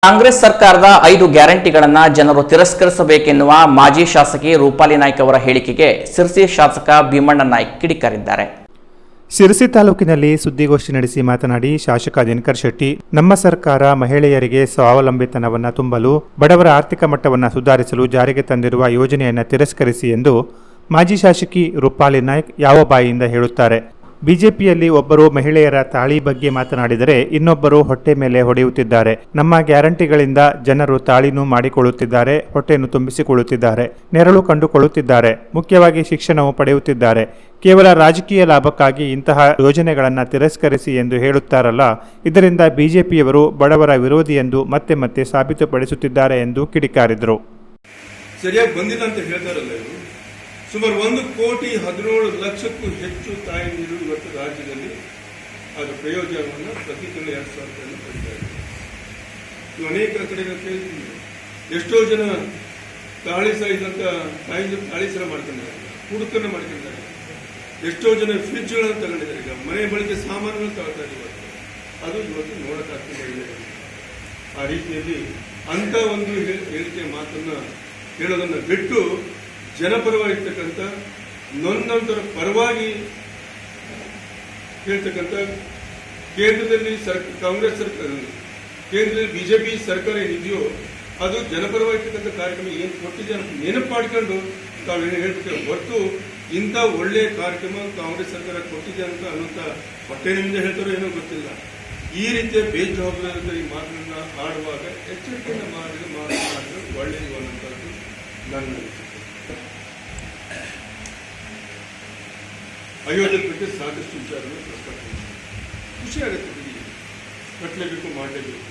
ಕಾಂಗ್ರೆಸ್ ಸರ್ಕಾರದ 5 ಗ್ಯಾರಂಟಿಗಳನ್ನು ಜನರು ತಿರಸ್ಕರಿಸಬೇಕೆನ್ನುವ ಮಾಜಿ ಶಾಸಕಿ ರೂಪಾಲಿ ನಾಯ್ಕ ಅವರ ಹೇಳಿಕೆಗೆ ಸಿರ್ಸಿ ಶಾಸಕ ಭೀಮಣ್ಣ ನಾಯ್ಕ ಕಿಡಿಕಾರಿದ್ದಾರೆ. ಸಿರ್ಸಿ ತಾಲೂಕಿನಲ್ಲಿ ಸುದ್ದಿಗೋಷ್ಠಿ ನಡೆಸಿ ಮಾತನಾಡಿ, ಶಾಸಕ ದಿನಕರ್ ಶೆಟ್ಟಿ ನಮ್ಮ ಸರ್ಕಾರ ಮಹಿಳೆಯರಿಗೆ ಸ್ವಾವಲಂಬಿತನವನ್ನು ತುಂಬಲು ಬಡವರ ಆರ್ಥಿಕ ಮಟ್ಟವನ್ನು ಸುಧಾರಿಸಲು ಜಾರಿಗೆ ತಂದಿರುವ ಯೋಜನೆಯನ್ನು ತಿರಸ್ಕರಿಸಿ ಎಂದು ಮಾಜಿ ಶಾಸಕಿ ರೂಪಾಲಿ ನಾಯ್ಕ ಯಾವ ಬಾಯಿಯಿಂದ ಹೇಳುತ್ತಾರೆ. ಬಿಜೆಪಿಯಲ್ಲಿ ಒಬ್ಬರು ಮಹಿಳೆಯರ ತಾಳಿ ಬಗ್ಗೆ ಮಾತನಾಡಿದರೆ ಇನ್ನೊಬ್ಬರು ಹೊಟ್ಟೆ ಮೇಲೆ ಹೊಡೆಯುತ್ತಿದ್ದಾರೆ. ನಮ್ಮ ಗ್ಯಾರಂಟಿಗಳಿಂದ ಜನರು ತಾಳಿನೂ ಮಾಡಿಕೊಳ್ಳುತ್ತಿದ್ದಾರೆ, ಹೊಟ್ಟೆಯನ್ನು ತುಂಬಿಸಿಕೊಳ್ಳುತ್ತಿದ್ದಾರೆ, ನೆರಳು ಕಂಡುಕೊಳ್ಳುತ್ತಿದ್ದಾರೆ, ಮುಖ್ಯವಾಗಿ ಶಿಕ್ಷಣವು ಪಡೆಯುತ್ತಿದ್ದಾರೆ. ಕೇವಲ ರಾಜಕೀಯ ಲಾಭಕ್ಕಾಗಿ ಇಂತಹ ಯೋಜನೆಗಳನ್ನು ತಿರಸ್ಕರಿಸಿ ಎಂದು ಹೇಳುತ್ತಾರಲ್ಲ, ಇದರಿಂದ ಬಿಜೆಪಿಯವರು ಬಡವರ ವಿರೋಧಿ ಎಂದು ಮತ್ತೆ ಮತ್ತೆ ಸಾಬೀತುಪಡಿಸುತ್ತಿದ್ದಾರೆ ಎಂದು ಕಿಡಿಕಾರಿದರು. ಸರಿಯಾಗಿ ಬಂದಿಲ್ಲ ಅಂತ ಹೇಳ್ತಾರಲ್ಲ ಇವರು. ಸುಮಾರು 1,17,00,000ಕ್ಕೂ ಹೆಚ್ಚು ತಾಯಂದಿರು ಇವತ್ತು ರಾಜ್ಯದಲ್ಲಿ ಅದರ ಪ್ರಯೋಜನವನ್ನು ಪ್ರತಿ ತಿಂಗಳು 2,000 ರೂಪಾಯಿಯನ್ನು ಪಡಿತಾರೆ. ಇವು ಅನೇಕ ಕಡೆಗಳಲ್ಲಿ ಎಷ್ಟೋ ಜನ ತಾಳಿ ಸಾಯಿದಂತ ತಾಯಂದಿರು ತಾಳಿ ಸರ ಮಾಡ್ಕೊಂಡಿದ್ದಾರೆ, ಹುಡುಕನ್ನು ಮಾಡ್ಕೊಂಡಿದ್ದಾರೆ. ಎಷ್ಟೋ ಜನ ಫ್ರಿಡ್ಜ್ಗಳನ್ನು ತಗೊಂಡಿದ್ದಾರೆ, ಈಗ ಮನೆ ಬಳಕೆ ಸಾಮಾನುಗಳನ್ನು ತಗೊಳ್ತಾ ಇದ್ದಾರೆ. ಅದು ಇವತ್ತು ನೋಡಕ್ಕಾಗ್ತದೆ ಇದೆ. ಆ ರೀತಿಯಲ್ಲಿ ಅಂತ ಒಂದು ಹೇಳಿಕೆ ಮಾತನ್ನ ಹೇಳೋದನ್ನು ಬಿಟ್ಟು ಜನಪರವಾಗಿರ್ತಕ್ಕಂಥ ನೊಂದಂತರ ಪರವಾಗಿ ಹೇಳ್ತಕ್ಕಂಥ ಕೇಂದ್ರದಲ್ಲಿ ಕಾಂಗ್ರೆಸ್ ಸರ್ಕಾರ, ಕೇಂದ್ರದಲ್ಲಿ ಬಿಜೆಪಿ ಸರ್ಕಾರ ಏನಿದೆಯೋ ಅದು ಜನಪರವಾಗಿರ್ತಕ್ಕಂಥ ಕಾರ್ಯಕ್ರಮ ಏನು ಕೊಟ್ಟಿದೆ ಅಂತ ನೆನಪು ಮಾಡಿಕೊಂಡು ತಾವೇನು ಹೇಳ್ತೇವೆ ಹೊರತು ಇಂಥ ಒಳ್ಳೆಯ ಕಾರ್ಯಕ್ರಮ ಕಾಂಗ್ರೆಸ್ ಸರ್ಕಾರ ಕೊಟ್ಟಿದೆ ಅಂತ ಅನ್ನೋಂಥ ಹೊಟ್ಟೆನಿಂದ ಹೇಳ್ತಾರೋ ಏನೋ ಗೊತ್ತಿಲ್ಲ. ಈ ರೀತಿಯ ಬೇಜವಾಬ್ದಾರಿ ಮಾತನ್ನ ಆಡುವಾಗ ಎಚ್ಚರಿಕೆಯಿಂದ ಮಾಡಿದ್ರೆ ಒಳ್ಳೆಯದು ಅನ್ನೋಂಥದ್ದು ನನ್ನ ಅನಿಸಿಕೆ. ಅಯೋಧ್ಯೆ ಬಗ್ಗೆ ಸಾಕಷ್ಟು ವಿಚಾರಗಳು ಪ್ರಸ್ತಾಪಿಸಿದೆ. ಖುಷಿ ಆಗುತ್ತೆ, ಬಿಡಿ, ಕಟ್ಟಲೇಬೇಕು, ಮಾಡಲೇಬೇಕು.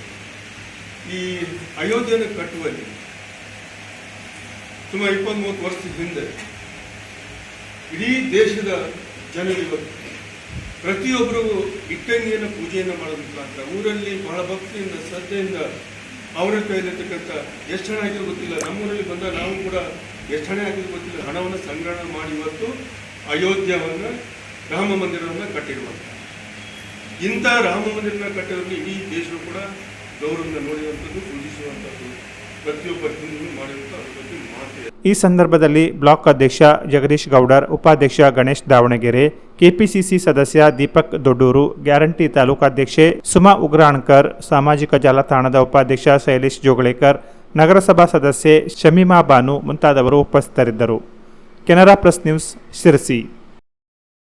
ಈ ಅಯೋಧ್ಯೆಯನ್ನು ಕಟ್ಟುವಲ್ಲಿ ಸುಮಾರು 20-30 ವರ್ಷದ ಹಿಂದೆ ಇಡೀ ದೇಶದ ಜನರು ಇವತ್ತು ಪ್ರತಿಯೊಬ್ಬರಿಗೂ ಇಟ್ಟಂಗಿಯನ್ನು ಪೂಜೆಯನ್ನು ಮಾಡೋದ್ರ ಮುಖಾಂತರ ಊರಲ್ಲಿ ಬಹಳ ಭಕ್ತಿಯಿಂದ ಶ್ರದ್ಧೆಯಿಂದ ಅವರ ಕೈಲಿರ್ತಕ್ಕಂಥ ಎಷ್ಟು ಹಣ ಆಗಿರೋ ಗೊತ್ತಿಲ್ಲ, ನಮ್ಮೂರಲ್ಲಿ ಬಂದಾಗ ನಾವು ಕೂಡ ಎಷ್ಟು ಹಣ ಆಗಿರೋ ಗೊತ್ತಿಲ್ಲ, ಹಣವನ್ನು ಸಂಗ್ರಹಣೆ ಮಾಡಿ ಇವತ್ತು ಅಯೋಧ್ಯವನ್ನು ರಾಮ ಮಂದಿರವನ್ನು ಕಟ್ಟಿರುವಂಥ ಇಂಥ ರಾಮ ಮಂದಿರನ ಕಟ್ಟಿರೋದು ಇಡೀ ದೇಶವು ಕೂಡ ಗೌರವವನ್ನು ನೋಡಿರುವಂಥದ್ದು, ಪೂಜಿಸುವಂಥದ್ದು, ಪ್ರತಿಯೊಬ್ಬ ಹಿಂದೂ ಮಾಡಿರುವಂಥ ಅದ್ರ ಬಗ್ಗೆ ಮಾತು. ಈ ಸಂದರ್ಭದಲ್ಲಿ ಬ್ಲಾಕ್ ಅಧ್ಯಕ್ಷ ಜಗದೀಶ್ ಗೌಡರ್, ಉಪಾಧ್ಯಕ್ಷ ಗಣೇಶ್ ದಾವಣಗೆರೆ, ಕೆಪಿಸಿಸಿ ಸದಸ್ಯ ದೀಪಕ್ ದೊಡ್ಡೂರು, ಗ್ಯಾರಂಟಿ ತಾಲೂಕಾಧ್ಯಕ್ಷೆ ಸುಮಾ ಉಗ್ರಾಣ್ಕರ್, ಸಾಮಾಜಿಕ ಜಾಲತಾಣದ ಉಪಾಧ್ಯಕ್ಷ ಶೈಲೇಶ್ ಜೋಗಳೇಕರ್, ನಗರಸಭಾ ಸದಸ್ಯೆ ಶಮೀಮಾ ಬಾನು ಮುಂತಾದವರು ಉಪಸ್ಥಿತರಿದ್ದರು. Canara press news, Sirsi.